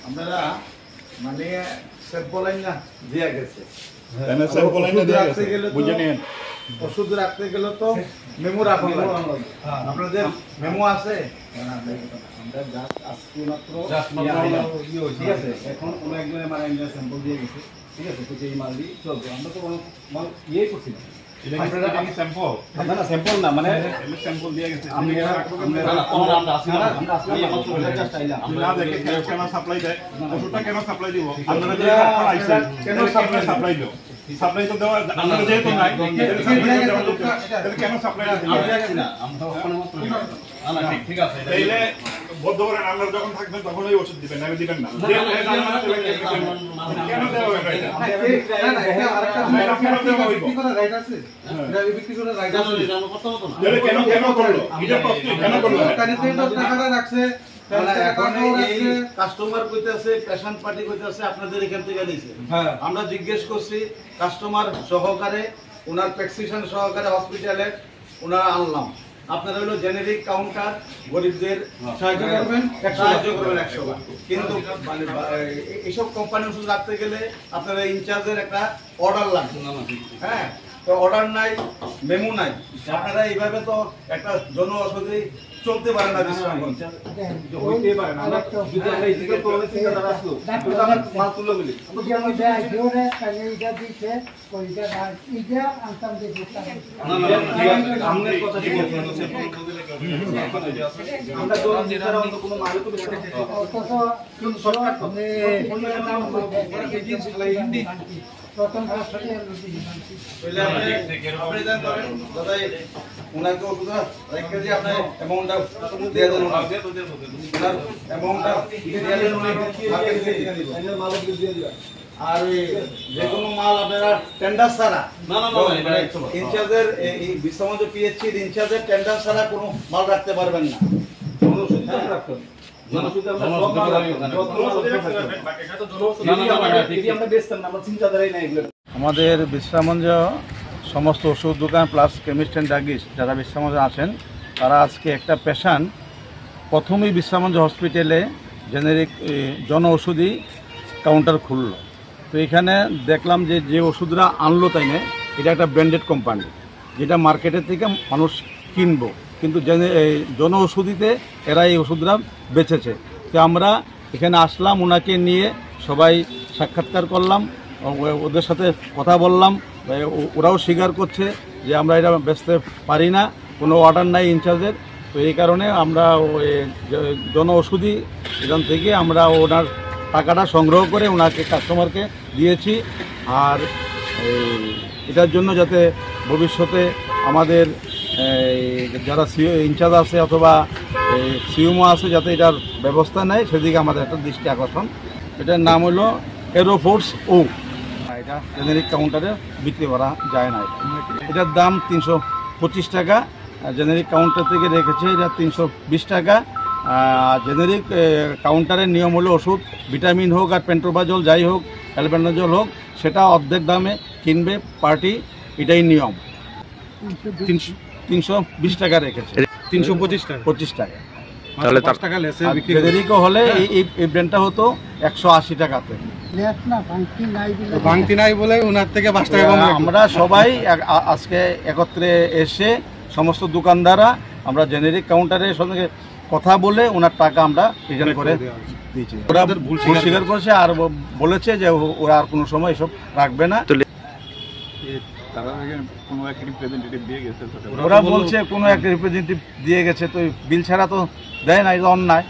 আপনারা মানে স্যাম্পল না দিয়া গেছে, ওষুধ রাখতে গেলে তো মেমো রাখুন। আপনাদের মেমো আছে? ঠিক আছে, এখন কোনো একজনে মানে স্যাম্পল দিয়ে গেছে, ঠিক আছে, তো এই মাল দিয়ে চলবে। আমরা তো কোনো মাল ইয়েই করছি না। স্যাম্পল না মানে স্যাম্পল দিয়ে গেছে। সাপ্লাই দেয় ওষুধটা কেন সাপ্লাই দিব? আপনারা কেন সাপ্লাই দিও? সাপ্লাই তো দেওয়া আপনারা যেহেতু নাই কেন সাপ্লাই ঠিক আছে। তাইলে বদ্ধ করেন, আপনারা যখন থাকবেন তখন ওই ওষুধ দিবেন, না দিবেন না। কেন দেওয়া হবে? কাস্টমার কইতেছে, পেশেন্ট পার্টি কইতেছে আপনাদের এখান থেকে দিয়েছে। আমরা জিজ্ঞেস করছি, কাস্টমার সহকারে ওনার প্রেসক্রিপশন সহকারে হসপিটালে ওনারা আনলাম। আপনারা হলো জেনেরিক কাউন্টার, গরিবদের সাহায্য করবেন 100 বার। কিন্তু এইসব কোম্পানি ওষুধ রাখতে গেলে আপনারা ইনচার্জের একটা অর্ডার লাগবে। হ্যাঁ, তো অর্ডার নাই, মেমো নাই। আপনারা এইভাবে তো একটা জন ঔষধি চলতে পারে না, বিশ্রামগঞ্জ হইতে পারে না। আমরা যদি আমরা এদিকে তোলে চিন্তাধারা আসলো, কিন্তু আমরা মাল তুলে মিলি আমরা কথা ঠিক আছে। আমরা তো যেটা অন্য কোনো মাল তো কিন্তু সরকার প্রথম আপনি জানেন দাদা ওনাকে ওষুধ রেখে দিয়ে আপনার অ্যামাউন্টটা দিয়ে দেন। ওনার অ্যামাউন্টটা দিয়ে দেন, উনি মালক দিয়ে দিবেন। আর যে কোনো মাল আপনারা টেন্ডার ছাড়া ইনচার্জের এই বিশ্রামগঞ্জ পিএইচসির ইনচার্জের টেন্ডার ছাড়া কোনো মাল রাখতে পারবেন না। আমাদের বিশ্রামগঞ্জ সমস্ত ওষুধ দোকান প্লাস কেমিস্ট অ্যান্ড ড্রাগিস্ট যারা বিশ্রামগঞ্জে আছেন, তারা আজকে একটা পেশেন্ট প্রথমেই বিশ্রামগঞ্জ হসপিটালে জেনেরিক জন ওষুধি কাউন্টার খুলল। তো এখানে দেখলাম যে ওষুধরা আনলো তাই না, এটা একটা ব্র্যান্ডেড কোম্পানি, যেটা মার্কেটের থেকে মানুষ কিনবো, কিন্তু জন ওষুধিতে এরা এই ওষুধরা বেচেছে। তো আমরা এখানে আসলাম, ওনাকে নিয়ে সবাই সাক্ষাৎকার করলাম, ওদের সাথে কথা বললাম। ওরাও স্বীকার করছে যে আমরা এটা বেচতে পারি না, কোনো অর্ডার নাই ইনচার্জের। তো এই কারণে আমরা জন ওষুধি এখান থেকে আমরা ওনার টাকাটা সংগ্রহ করে ওনাকে কাস্টমারকে দিয়েছি। আর এটার জন্য যাতে ভবিষ্যতে আমাদের যারা ইনচার্জ আছে অথবা সিএমও আছে যাতে এটার ব্যবস্থা নেয়, সেদিকে আমাদের একটা দৃষ্টি আকর্ষণ। এটার নাম হলো এরোফোর্স ও। এটা জেনেরিক কাউন্টারে বিক্রি করা যায় না। এটার দাম 325 টাকা, জেনেরিক কাউন্টার থেকে রেখেছে এটা 320 টাকা। জেনেরিক কাউন্টারের নিয়ম হলো ওষুধ ভিটামিন হোক আর পেন্টোবাজল যাই হোক, অ্যালবেন্ডাজল হোক, সেটা অর্ধেক দামে কিনবে পার্টি, এটাই নিয়ম। 320 টাকা রেখেছে, 325 টাকা। তাহলে জেনেরিকও হলে এই ব্র্যান্ডটা হতো 180 টাকাতে। ভাঙতি নাই বলে ওনার থেকে 5 টাকা। আমরা সবাই আজকে একত্রে এসে সমস্ত দোকানদাররা আমরা জেনেরিক কাউন্টারের সঙ্গে কথা বলে ওনার টাকা আমরা রিটার্ন করে দিয়েছি। ওরা ভুল স্বীকার করেছে আর বলেছে যে ওরা আর কোনো সময় এসব রাখবে না। ওরা বলছে কোনো এক রিপ্রেজেন্টেটিভ দিয়ে গেছে, তো বিল ছাড়া তো দেয় না, এটা অন্যায়।